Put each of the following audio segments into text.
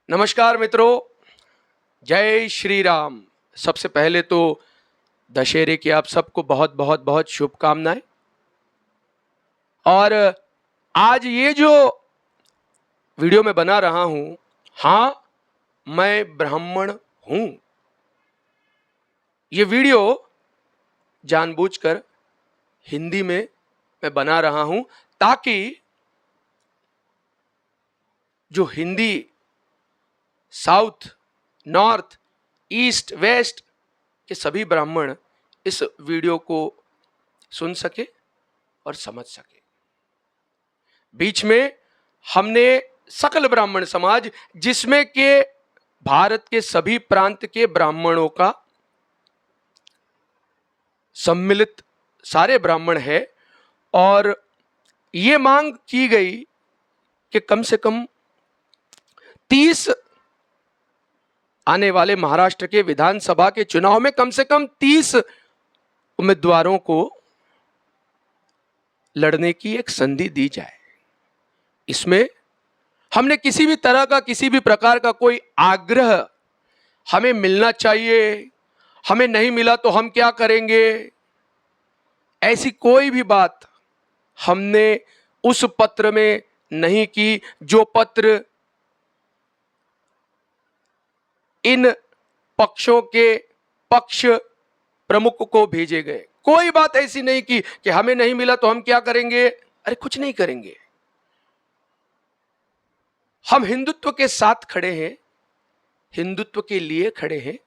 नमस्कार मित्रों, जय श्री राम। सबसे पहले तो दशहरे की आप सबको बहुत बहुत बहुत शुभकामनाएं। और आज ये जो वीडियो मैं बना रहा हूं, हाँ, मैं ब्राह्मण हूं। ये वीडियो जानबूझकर हिंदी में मैं बना रहा हूं ताकि जो Hindi south, north, east, west के सभी ब्राह्मण इस वीडियो को सुन सके और समझ सके। बीच में हमने सकल ब्राह्मण समाज, जिसमें के भारत के सभी प्रांत के ब्राह्मणों का सम्मिलित सारे ब्राह्मण है, और ये मांग की गई कि कम से कम 30 आने वाले महाराष्ट्र के विधानसभा के चुनाव में कम से कम 30 उम्मीदवारों को लड़ने की एक संधि दी जाए। इसमें हमने किसी भी तरह का, किसी भी प्रकार का कोई आग्रह, हमें मिलना चाहिए, हमें नहीं मिला तो हम क्या करेंगे, ऐसी कोई भी बात हमने उस पत्र में नहीं की जो पत्र इन पक्षों के पक्ष प्रमुख को भेजे गए। कोई बात ऐसी नहीं की कि हमें नहीं मिला तो हम क्या करेंगे। अरे कुछ नहीं करेंगे। हम हिंदुत्व के साथ खड़े हैं, हिंदुत्व के लिए खड़े हैं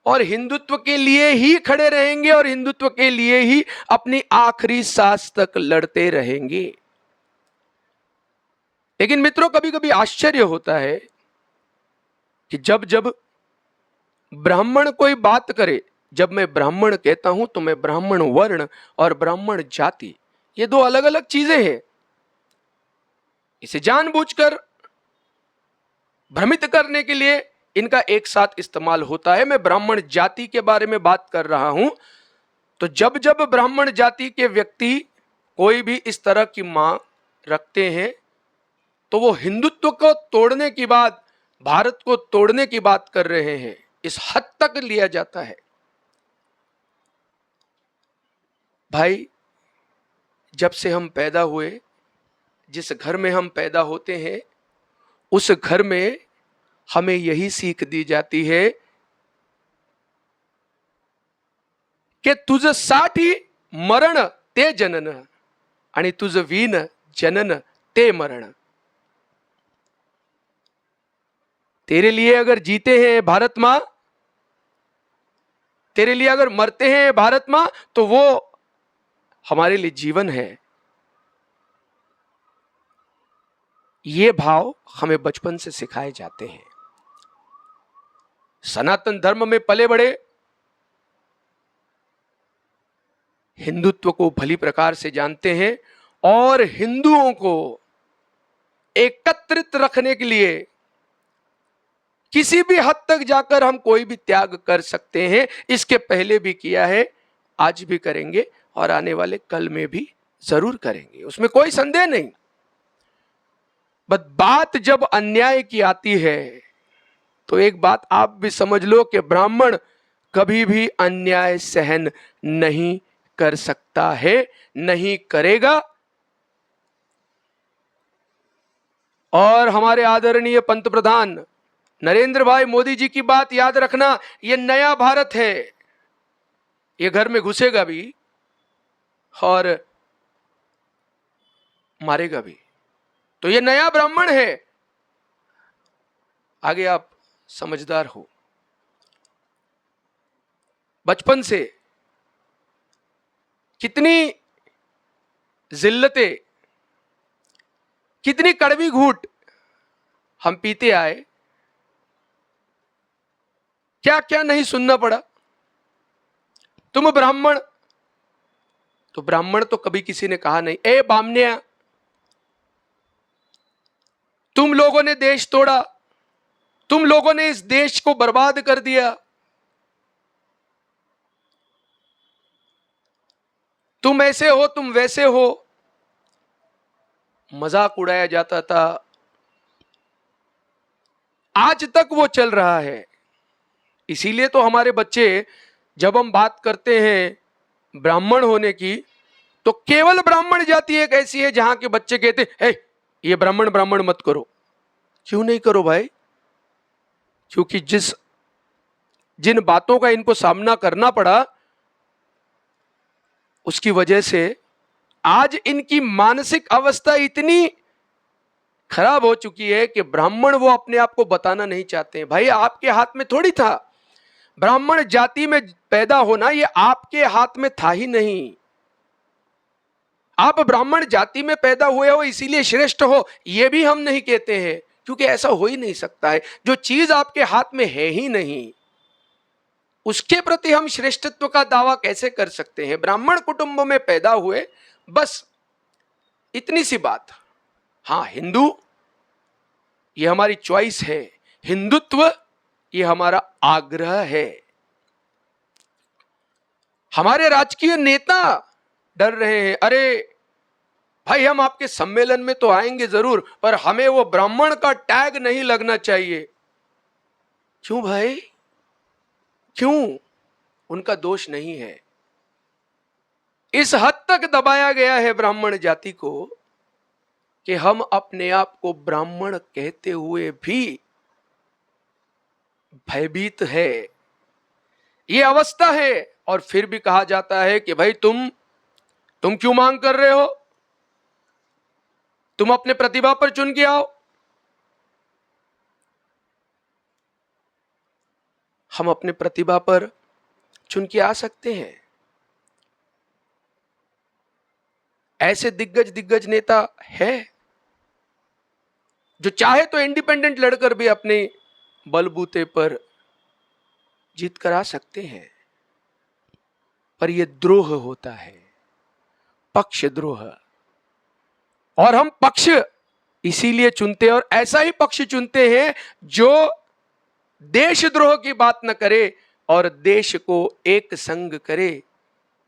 और हिंदुत्व के लिए ही खड़े रहेंगे और हिंदुत्व के लिए ही अपनी आखिरी सांस तक लड़ते रहेंगे। लेकिन मित्रों, कभी कभी आश्चर्य होता है कि जब जब ब्राह्मण कोई बात करे, जब मैं ब्राह्मण कहता हूं तो मैं ब्राह्मण वर्ण और ब्राह्मण जाति, ये दो अलग अलग चीजें हैं। इसे जानबूझकर भ्रमित करने के लिए इनका एक साथ इस्तेमाल होता है। मैं ब्राह्मण जाति के बारे में बात कर रहा हूं, तो जब जब ब्राह्मण जाति के व्यक्ति कोई भी इस तरह की मांग रखते हैं तो वो हिंदुत्व को तोड़ने की बात, भारत को तोड़ने की बात कर रहे हैं, इस हद तक लिया जाता है। भाई, जब से हम पैदा हुए, जिस घर में हम पैदा होते हैं, उस घर में हमें यही सीख दी जाती है कि तुझसाठी मरण ते जनन आणि तुझ वीन जनन ते मरण। तेरे लिए अगर जीते हैं भारत मां, तेरे लिए अगर मरते हैं भारत मां, तो वो हमारे लिए जीवन है। ये भाव हमें बचपन से सिखाए जाते हैं। सनातन धर्म में पले बड़े हिंदुत्व को भली प्रकार से जानते हैं और हिंदुओं को एकत्रित रखने के लिए किसी भी हद तक जाकर हम कोई भी त्याग कर सकते हैं। इसके पहले भी किया है, आज भी करेंगे और आने वाले कल में भी जरूर करेंगे, उसमें कोई संदेह नहीं। बस बात जब अन्याय की आती है तो एक बात आप भी समझ लो कि ब्राह्मण कभी भी अन्याय सहन नहीं कर सकता है, नहीं करेगा। और हमारे आदरणीय पंतप्रधान नरेंद्र भाई मोदी जी की बात याद रखना, यह नया भारत है, यह घर में घुसेगा भी और मारेगा भी। तो यह नया ब्राह्मण है। आगे आप समझदार हो। बचपन से कितनी जिल्लतें, कितनी कड़वी घूंट हम पीते आए, क्या क्या नहीं सुनना पड़ा। तुम ब्राह्मण, तो ब्राह्मण तो कभी किसी ने कहा नहीं, ए बामनिया, तुम लोगों ने देश तोड़ा, तुम लोगों ने इस देश को बर्बाद कर दिया, तुम ऐसे हो, तुम वैसे हो। मजाक उड़ाया जाता था। आज तक वो चल रहा है। इसीलिए तो हमारे बच्चे, जब हम बात करते हैं ब्राह्मण होने की, तो केवल ब्राह्मण जाति एक ऐसी है जहां के बच्चे कहते हैं ये ब्राह्मण ब्राह्मण मत करो। क्यों नहीं करो भाई? क्योंकि जिन बातों का इनको सामना करना पड़ा, उसकी वजह से आज इनकी मानसिक अवस्था इतनी खराब हो चुकी है कि ब्राह्मण वो अपने आप को बताना नहीं चाहते हैं। भाई आपके हाथ में थोड़ी था, ब्राह्मण जाति में पैदा होना ये आपके हाथ में था ही नहीं। आप ब्राह्मण जाति में पैदा हुए हो इसीलिए श्रेष्ठ हो, ये भी हम नहीं कहते हैं, क्योंकि ऐसा हो ही नहीं सकता है। जो चीज आपके हाथ में है ही नहीं, उसके प्रति हम श्रेष्ठत्व का दावा कैसे कर सकते हैं? ब्राह्मण कुटुंब में पैदा हुए, बस इतनी सी बात। हाँ, हिंदू ये हमारी चॉइस है, हिंदुत्व ये हमारा आग्रह है। हमारे राजकीय नेता डर रहे हैं, अरे भाई हम आपके सम्मेलन में तो आएंगे जरूर, पर हमें वो ब्राह्मण का टैग नहीं लगना चाहिए। क्यों भाई? क्यों? उनका दोष नहीं है। इस हद तक दबाया गया है ब्राह्मण जाति को कि हम अपने आप को ब्राह्मण कहते हुए भी भयभीत है। ये अवस्था है, और फिर भी कहा जाता है कि भाई तुम क्यों मांग कर रहे हो? तुम अपने प्रतिभा पर चुन के आओ। हम अपने प्रतिभा पर चुन के आ सकते हैं। ऐसे दिग्गज नेता है जो चाहे तो इंडिपेंडेंट लड़कर भी अपने बलबूते पर जीत कर आ सकते हैं, पर यह द्रोह होता है, पक्ष द्रोह। और हम पक्ष इसीलिए चुनते हैं, और ऐसा ही पक्ष चुनते हैं जो देशद्रोह की बात न करे और देश को एक संग करे,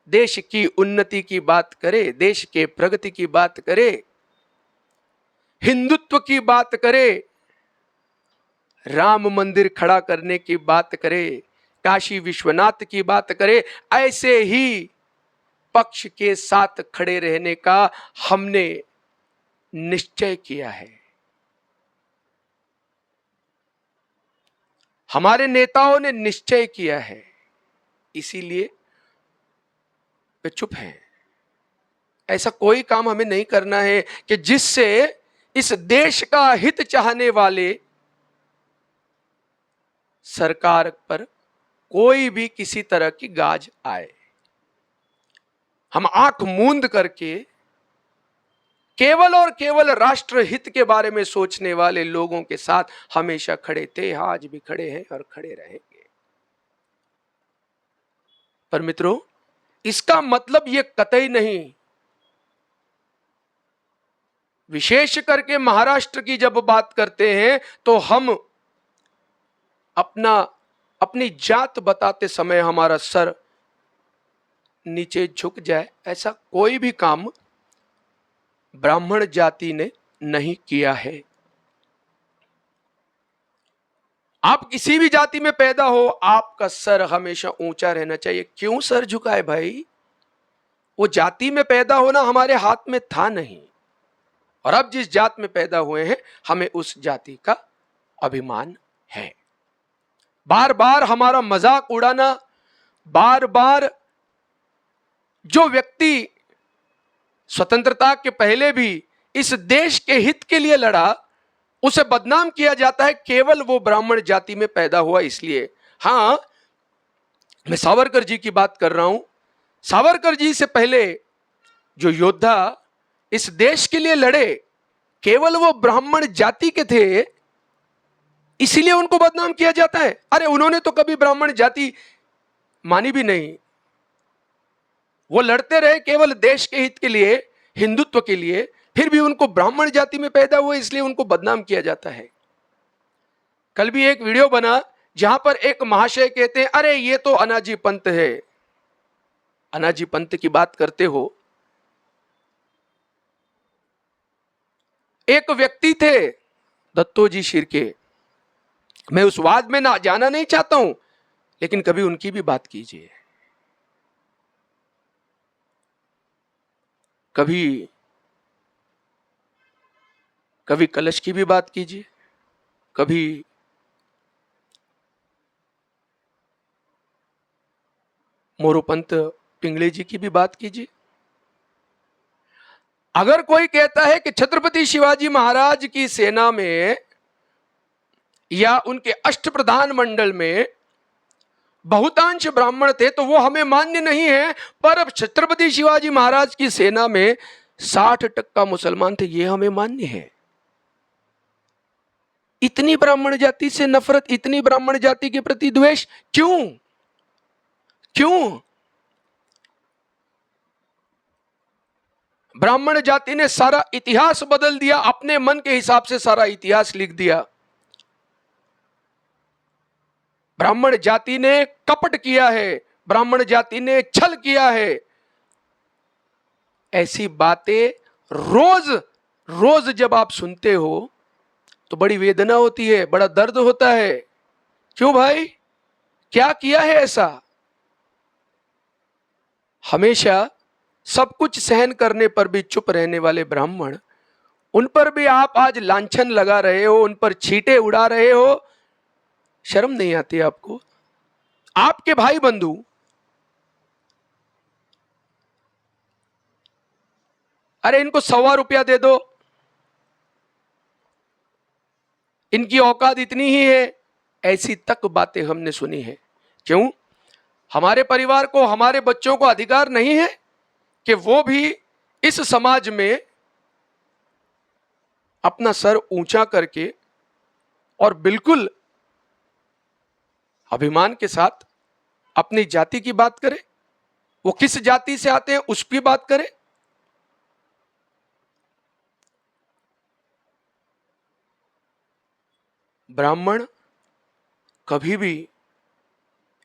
देश की उन्नति की बात करे, देश के प्रगति की बात करे, हिंदुत्व की बात करे, राम मंदिर खड़ा करने की बात करे, काशी विश्वनाथ की बात करे। ऐसे ही पक्ष के साथ खड़े रहने का हमने निश्चय किया है। हमारे नेताओं ने निश्चय किया है, इसीलिए वे चुप हैं। ऐसा कोई काम हमें नहीं करना है कि जिससे इस देश का हित चाहने वाले सरकार पर कोई भी किसी तरह की गाज आए। हम आंख मूंद करके केवल और केवल राष्ट्र हित के बारे में सोचने वाले लोगों के साथ हमेशा खड़े थे, आज भी खड़े हैं और खड़े रहेंगे। पर मित्रों, इसका मतलब यह कतई नहीं, विशेष करके महाराष्ट्र की जब बात करते हैं तो हम अपनी जात बताते समय हमारा सर नीचे झुक जाए, ऐसा कोई भी काम ब्राह्मण जाति ने नहीं किया है। आप किसी भी जाति में पैदा हो, आपका सर हमेशा ऊंचा रहना चाहिए। क्यों सर झुकाए भाई? वो जाति में पैदा होना हमारे हाथ में था नहीं, और अब जिस जात में पैदा हुए हैं हमें उस जाति का अभिमान है। बार बार हमारा मजाक उड़ाना, बार बार जो व्यक्ति स्वतंत्रता के पहले भी इस देश के हित के लिए लड़ा, उसे बदनाम किया जाता है केवल वो ब्राह्मण जाति में पैदा हुआ इसलिए। हां, मैं सावरकर जी की बात कर रहा हूं। सावरकर जी से पहले जो योद्धा इस देश के लिए लड़े, केवल वो ब्राह्मण जाति के थे, इसीलिए उनको बदनाम किया जाता है। अरे उन्होंने तो कभी ब्राह्मण जाति मानी भी नहीं। वो लड़ते रहे केवल देश के हित के लिए, हिंदुत्व के लिए, फिर भी उनको ब्राह्मण जाति में पैदा हुए इसलिए उनको बदनाम किया जाता है। कल भी एक वीडियो बना जहां पर एक महाशय कहते हैं, अरे ये तो अनाजी पंत है। अनाजी पंत की बात करते हो? एक व्यक्ति थे दत्तोजी शिर्के, मैं उस वाद में ना जाना नहीं चाहता हूं, लेकिन कभी उनकी भी बात कीजिए, कभी कभी कलश की भी बात कीजिए, कभी मोरोपंत पिंगले जी की भी बात कीजिए। अगर कोई कहता है कि छत्रपति शिवाजी महाराज की सेना में या उनके अष्टप्रधान मंडल में बहुतांश ब्राह्मण थे तो वो हमें मान्य नहीं है, पर अब छत्रपति शिवाजी महाराज की सेना में 60% मुसलमान थे, ये हमें मान्य है। इतनी ब्राह्मण जाति से नफरत, इतनी ब्राह्मण जाति के प्रति द्वेष क्यों? क्यों? ब्राह्मण जाति ने सारा इतिहास बदल दिया, अपने मन के हिसाब से सारा इतिहास लिख दिया। ब्राह्मण जाति ने कपट किया है, ब्राह्मण जाति ने छल किया है। ऐसी बातें रोज रोज जब आप सुनते हो तो बड़ी वेदना होती है, बड़ा दर्द होता है। क्यों भाई, क्या किया है ऐसा? हमेशा सब कुछ सहन करने पर भी चुप रहने वाले ब्राह्मण, उन पर भी आप आज लांछन लगा रहे हो, उन पर छींटे उड़ा रहे हो। शर्म नहीं आती आपको? आपके भाई बंधु अरे इनको 100 रुपया दे दो, इनकी औकात इतनी ही है, ऐसी तक बातें हमने सुनी है। क्यों? हमारे परिवार को, हमारे बच्चों को अधिकार नहीं है कि वो भी इस समाज में अपना सर ऊंचा करके और बिल्कुल अभिमान के साथ अपनी जाति की बात करें, वो किस जाति से आते हैं उसकी बात करें? ब्राह्मण कभी भी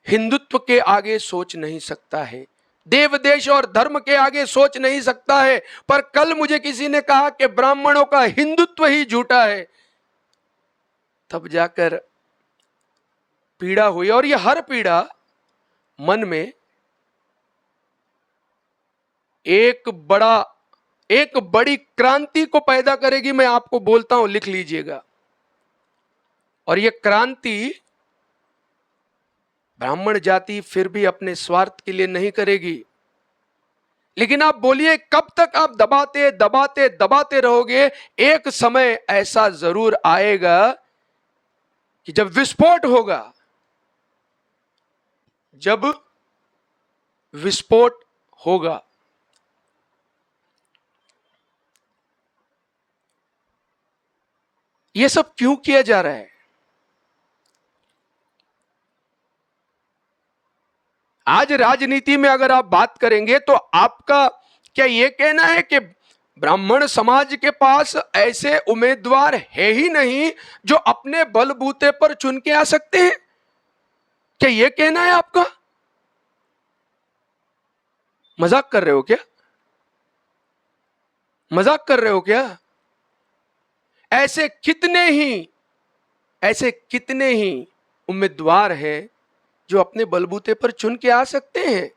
हिंदुत्व के आगे सोच नहीं सकता है, देव देश और धर्म के आगे सोच नहीं सकता है। पर कल मुझे किसी ने कहा कि ब्राह्मणों का हिंदुत्व ही झूठा है, तब जाकर पीड़ा हुई। और यह हर पीड़ा मन में एक बड़ी क्रांति को पैदा करेगी। मैं आपको बोलता हूं, लिख लीजिएगा। और यह क्रांति ब्राह्मण जाति फिर भी अपने स्वार्थ के लिए नहीं करेगी, लेकिन आप बोलिए कब तक आप दबाते दबाते दबाते रहोगे? एक समय ऐसा जरूर आएगा कि जब विस्फोट होगा। जब विस्फोट होगा, यह सब क्यों किया जा रहा है? आज राजनीति में अगर आप बात करेंगे तो आपका क्या यह कहना है कि ब्राह्मण समाज के पास ऐसे उम्मीदवार है ही नहीं जो अपने बलबूते पर चुन के आ सकते हैं? क्या यह कहना है आपका? मजाक कर रहे हो क्या? मजाक कर रहे हो क्या? ऐसे कितने ही उम्मीदवार हैं जो अपने बलबूते पर चुन के आ सकते हैं।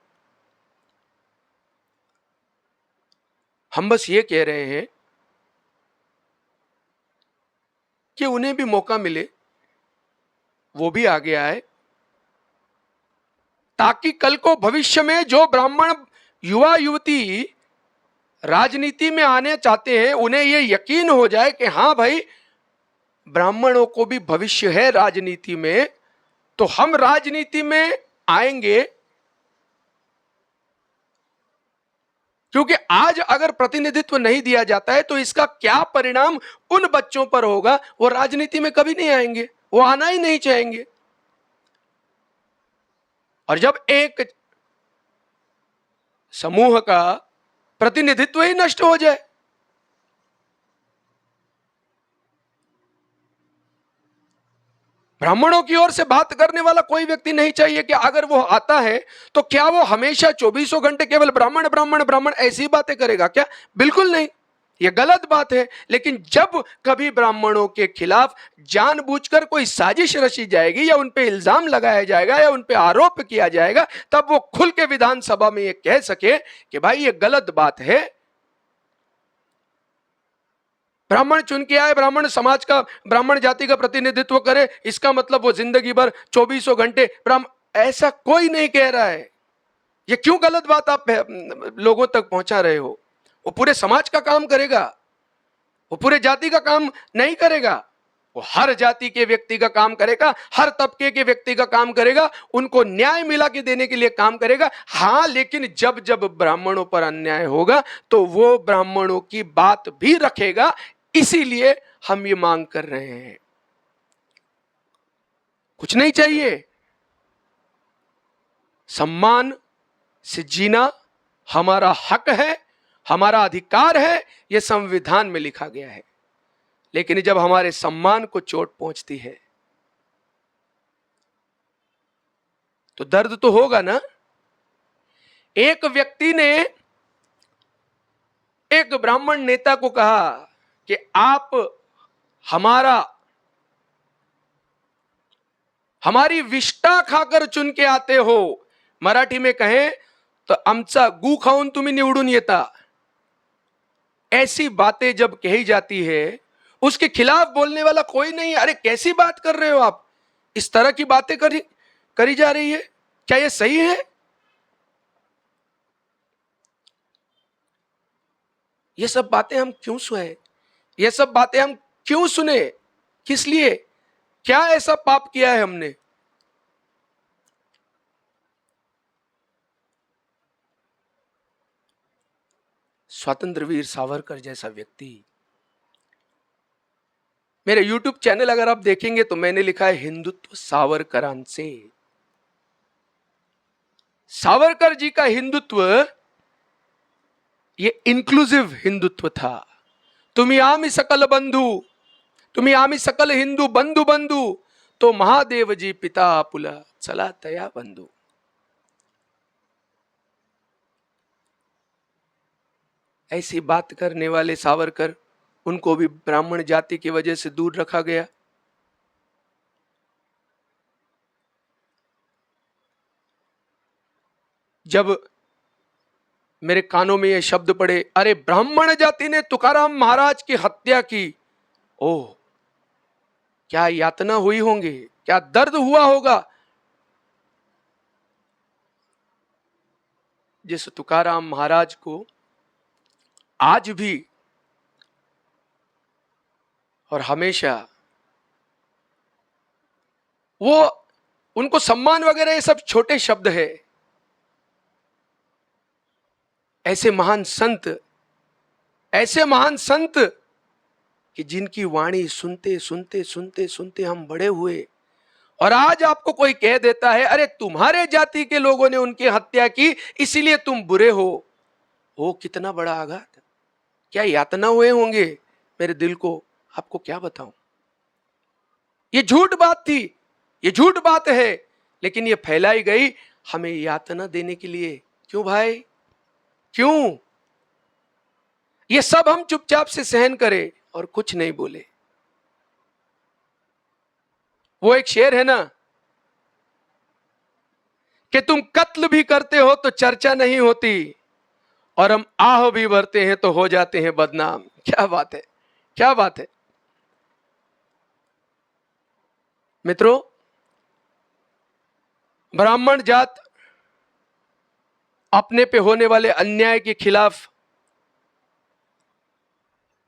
हम बस ये कह रहे हैं कि उन्हें भी मौका मिले, वो भी आगे आए, ताकि कल को भविष्य में जो ब्राह्मण युवा युवती राजनीति में आने चाहते हैं उन्हें यह यकीन हो जाए कि हां भाई, ब्राह्मणों को भी भविष्य है राजनीति में, तो हम राजनीति में आएंगे। क्योंकि आज अगर प्रतिनिधित्व नहीं दिया जाता है तो इसका क्या परिणाम उन बच्चों पर होगा? वो राजनीति में कभी नहीं आएंगे, वो आना ही नहीं चाहेंगे। और जब एक समूह का प्रतिनिधित्व ही नष्ट हो जाए, ब्राह्मणों की ओर से बात करने वाला कोई व्यक्ति नहीं चाहिए कि अगर वो आता है तो क्या वो हमेशा 24 घंटे केवल ब्राह्मण ब्राह्मण ब्राह्मण ऐसी बातें करेगा क्या? बिल्कुल नहीं। ये गलत बात है। लेकिन जब कभी ब्राह्मणों के खिलाफ जानबूझकर कोई साजिश रची जाएगी या उन पे इल्जाम लगाया जाएगा या उन पे आरोप किया जाएगा, तब वो खुल के विधानसभा में ये कह सके कि भाई ये गलत बात है। ब्राह्मण चुन के आए, ब्राह्मण समाज का, ब्राह्मण जाति का प्रतिनिधित्व करे, इसका मतलब वो जिंदगी भर 24 घंटे ब्राह्मण, ऐसा कोई नहीं कह रहा है। ये क्यों गलत बात आप लोगों तक पहुंचा रहे हो? वो पूरे समाज का काम करेगा, वो पूरे जाति का काम नहीं करेगा। वो हर जाति के व्यक्ति का काम करेगा, हर तबके के व्यक्ति का काम करेगा, उनको न्याय मिला के देने के लिए काम करेगा। हाँ, लेकिन जब जब ब्राह्मणों पर अन्याय होगा तो वो ब्राह्मणों की बात भी रखेगा। इसीलिए हम ये मांग कर रहे हैं। कुछ नहीं चाहिए, सम्मान से जीना हमारा हक है, हमारा अधिकार है, यह संविधान में लिखा गया है। लेकिन जब हमारे सम्मान को चोट पहुंचती है तो दर्द तो होगा ना। एक व्यक्ति ने एक ब्राह्मण नेता को कहा कि आप हमारी विष्ठा खाकर चुन के आते हो। मराठी में कहें तो आमचा गू खाऊन तुम्ही निवडून येता। ऐसी बातें जब कही जाती है, उसके खिलाफ बोलने वाला कोई नहीं। अरे कैसी बात कर रहे हो आप, इस तरह की बातें करी जा रही है, क्या ये सही है? ये सब बातें हम क्यों सुने? ये सब बातें हम क्यों सुने? किस लिए? क्या ऐसा पाप किया है हमने? स्वतंत्र वीर सावरकर जैसा व्यक्ति, मेरे YouTube चैनल अगर आप देखेंगे तो मैंने लिखा है हिंदुत्व सावरकरांचे। सावरकर जी का हिंदुत्व ये इंक्लूसिव हिंदुत्व था। तुम्ही आम्ही सकल बंधू, तुम्ही आम्ही सकल हिंदू बंधू बंधू, तो महादेव जी पिता आपुला चला तया बंधू। ऐसी बात करने वाले सावरकर, उनको भी ब्राह्मण जाति की वजह से दूर रखा गया। जब मेरे कानों में ये शब्द पड़े, अरे ब्राह्मण जाति ने तुकाराम महाराज की हत्या की, ओह क्या यातना हुई होंगी, क्या दर्द हुआ होगा। जिस तुकाराम महाराज को आज भी और हमेशा वो, उनको सम्मान वगैरह ये सब छोटे शब्द है। ऐसे महान संत कि जिनकी वाणी सुनते सुनते सुनते सुनते हम बड़े हुए, और आज आपको कोई कह देता है अरे तुम्हारे जाति के लोगों ने उनकी हत्या की इसीलिए तुम बुरे हो। वो कितना बड़ा आघात, क्या यातना हुए होंगे मेरे दिल को, आपको क्या बताऊं। ये झूठ बात थी, ये झूठ बात है, लेकिन ये फैलाई गई हमें यातना देने के लिए। क्यों भाई, क्यों? ये सब हम चुपचाप से सहन करें और कुछ नहीं बोले। वो एक शेर है ना कि तुम कत्ल भी करते हो तो चर्चा नहीं होती, और हम आह भी भरते हैं तो हो जाते हैं बदनाम। क्या बात है, क्या बात है। मित्रों, ब्राह्मण जात अपने पे होने वाले अन्याय के खिलाफ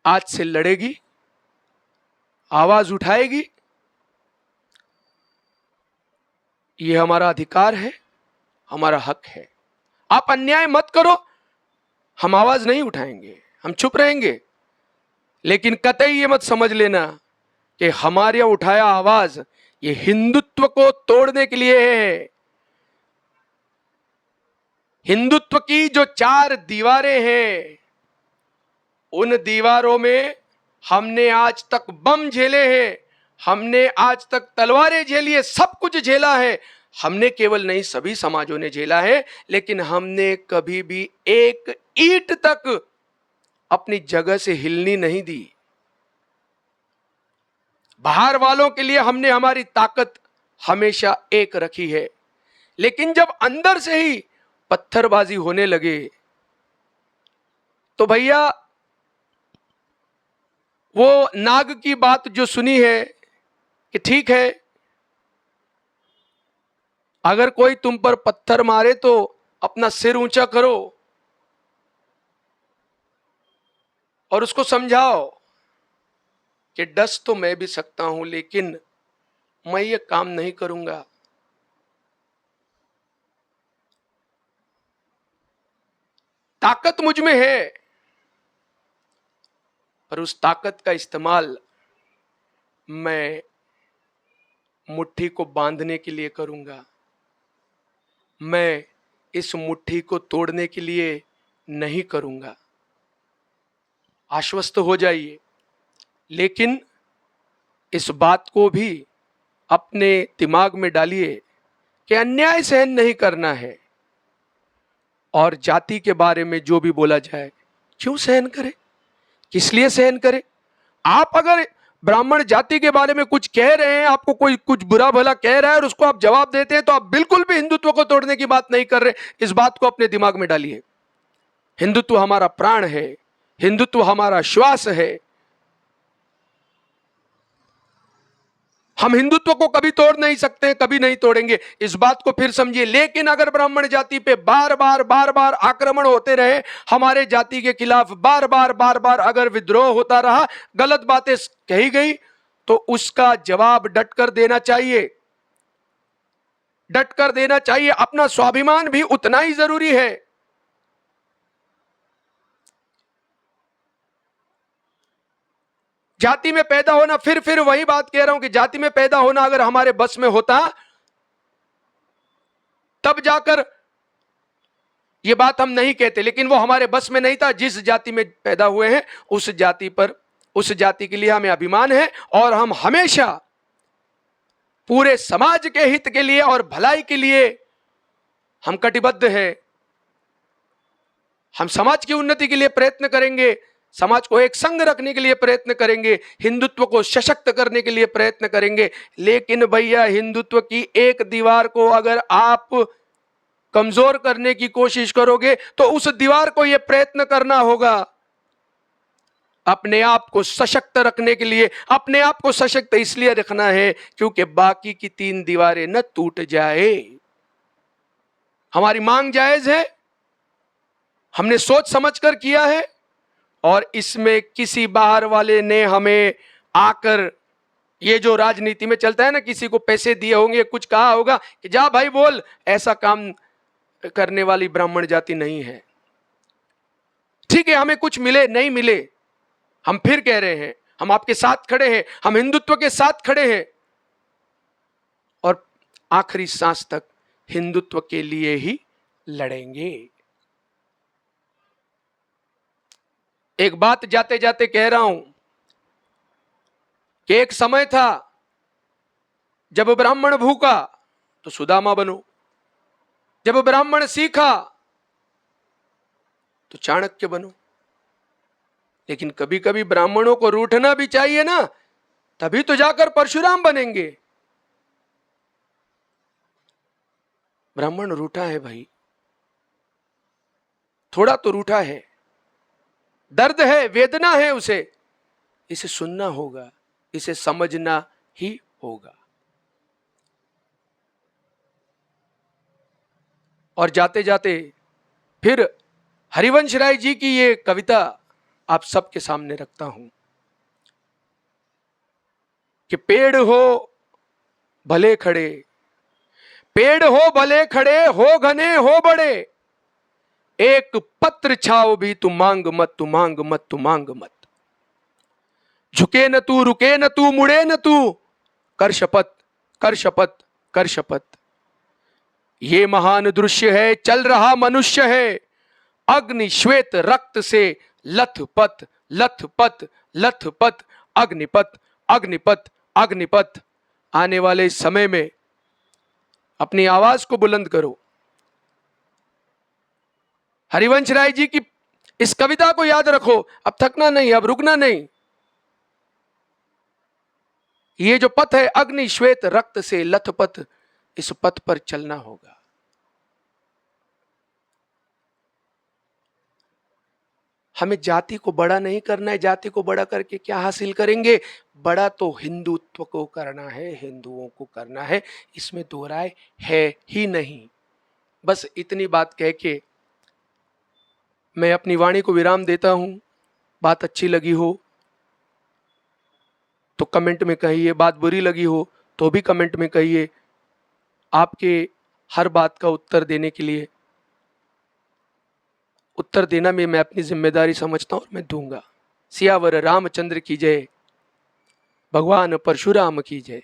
आज से लड़ेगी, आवाज उठाएगी। ये हमारा अधिकार है, हमारा हक है। आप अन्याय मत करो, हम आवाज नहीं उठाएंगे, हम चुप रहेंगे। लेकिन कतई ये मत समझ लेना कि हमारे उठाया आवाज ये हिंदुत्व को तोड़ने के लिए है। हिंदुत्व की जो 4 दीवारें हैं, उन दीवारों में हमने आज तक बम झेले हैं, हमने आज तक तलवारें झेली है, सब कुछ झेला है। हमने केवल नहीं, सभी समाजों ने झेला है, लेकिन हमने कभी भी एक ईंट तक अपनी जगह से हिलनी नहीं दी। बाहर वालों के लिए हमने हमारी ताकत हमेशा एक रखी है, लेकिन जब अंदर से ही पत्थरबाजी होने लगे तो भैया वो नाग की बात जो सुनी है कि ठीक है, अगर कोई तुम पर पत्थर मारे तो अपना सिर ऊंचा करो और उसको समझाओ कि डस तो मैं भी सकता हूं, लेकिन मैं ये काम नहीं करूंगा। ताकत मुझ में है, पर उस ताकत का इस्तेमाल मैं मुट्ठी को बांधने के लिए करूंगा, मैं इस मुट्ठी को तोड़ने के लिए नहीं करूंगा। आश्वस्त हो जाइए, लेकिन इस बात को भी अपने दिमाग में डालिए कि अन्याय सहन नहीं करना है, और जाति के बारे में जो भी बोला जाए क्यों सहन करे, किस लिए सहन करे। आप अगर ब्राह्मण जाति के बारे में कुछ कह रहे हैं, आपको कोई कुछ बुरा भला कह रहा है और उसको आप जवाब देते हैं, तो आप बिल्कुल भी हिंदुत्व को तोड़ने की बात नहीं कर रहे। इस बात को अपने दिमाग में डालिए। हिंदुत्व हमारा प्राण है, हिंदुत्व हमारा श्वास है। हम हिंदुत्व को कभी तोड़ नहीं सकते, कभी नहीं तोड़ेंगे, इस बात को फिर समझिए। लेकिन अगर ब्राह्मण जाति पे बार बार आक्रमण होते रहे, हमारे जाति के खिलाफ बार बार अगर विद्रोह होता रहा, गलत बातें कही गई, तो उसका जवाब डटकर देना चाहिए, डटकर देना चाहिए। अपना स्वाभिमान भी उतना ही जरूरी है। जाति में पैदा होना, फिर वही बात कह रहा हूं कि जाति में पैदा होना अगर हमारे बस में होता, तब जाकर यह बात हम नहीं कहते, लेकिन वो हमारे बस में नहीं था। जिस जाति में पैदा हुए हैं उस जाति पर, उस जाति के लिए हमें अभिमान है, और हम हमेशा पूरे समाज के हित के लिए और भलाई के लिए हम कटिबद्ध हैं। हम समाज की उन्नति के लिए प्रयत्न करेंगे, समाज को एक संग रखने के लिए प्रयत्न करेंगे, हिंदुत्व को सशक्त करने के लिए प्रयत्न करेंगे। लेकिन भैया, हिंदुत्व की एक दीवार को अगर आप कमजोर करने की कोशिश करोगे, तो उस दीवार को यह प्रयत्न करना होगा अपने आप को सशक्त रखने के लिए। अपने आप को सशक्त इसलिए रखना है क्योंकि बाकी की 3 दीवारें न टूट जाए। हमारी मांग जायज है, हमने सोच समझकर किया है, और इसमें किसी बाहर वाले ने हमें आकर, ये जो राजनीति में चलता है ना, किसी को पैसे दिए होंगे, कुछ कहा होगा कि जा भाई बोल, ऐसा काम करने वाली ब्राह्मण जाति नहीं है। ठीक है, हमें कुछ मिले नहीं मिले, हम फिर कह रहे हैं हम आपके साथ खड़े हैं, हम हिंदुत्व के साथ खड़े हैं, और आखिरी सांस तक हिंदुत्व के लिए ही लड़ेंगे। एक बात जाते जाते कह रहा हूं कि एक समय था जब ब्राह्मण भूखा तो सुदामा बनो, जब ब्राह्मण सीखा तो चाणक्य बनो। लेकिन कभी कभी ब्राह्मणों को रूठना भी चाहिए ना, तभी तो जाकर परशुराम बनेंगे। ब्राह्मण रूठा है भाई, थोड़ा तो रूठा है, दर्द है, वेदना है उसे, इसे सुनना होगा, इसे समझना ही होगा। और जाते जाते फिर हरिवंश राय जी की ये कविता आप सबके सामने रखता हूं कि पेड़ हो भले खड़े, पेड़ हो भले खड़े, हो घने हो बड़े, एक पत्र छाओ भी तू मांग मत, तू मांग मत, तू मांग मत। झुके न तू, रुके न तू, मुड़े न तू, कर शपथ, कर शपथ, कर शपथ। ये महान दृश्य है, चल रहा मनुष्य है, अग्नि श्वेत रक्त से लथपथ, लथपथ, लथपथ, अग्निपथ, अग्निपथ, अग्निपथ। आने वाले समय में अपनी आवाज को बुलंद करो। हरिवंश राय जी की इस कविता को याद रखो, अब थकना नहीं, अब रुकना नहीं। ये जो पथ है अग्नि श्वेत रक्त से लथपथ, इस पथ पर चलना होगा। हमें जाति को बड़ा नहीं करना है। जाति को बड़ा करके क्या हासिल करेंगे? बड़ा तो हिंदुत्व को करना है, हिंदुओं को करना है, इसमें दो राय है ही नहीं। बस इतनी बात कह के मैं अपनी वाणी को विराम देता हूं। बात अच्छी लगी हो तो कमेंट में कहिए, बात बुरी लगी हो तो भी कमेंट में कहिए। आपके हर बात का उत्तर देने के लिए, उत्तर देना में मैं अपनी जिम्मेदारी समझता हूं और मैं दूंगा। सियावर रामचंद्र की जय, भगवान परशुराम की जय।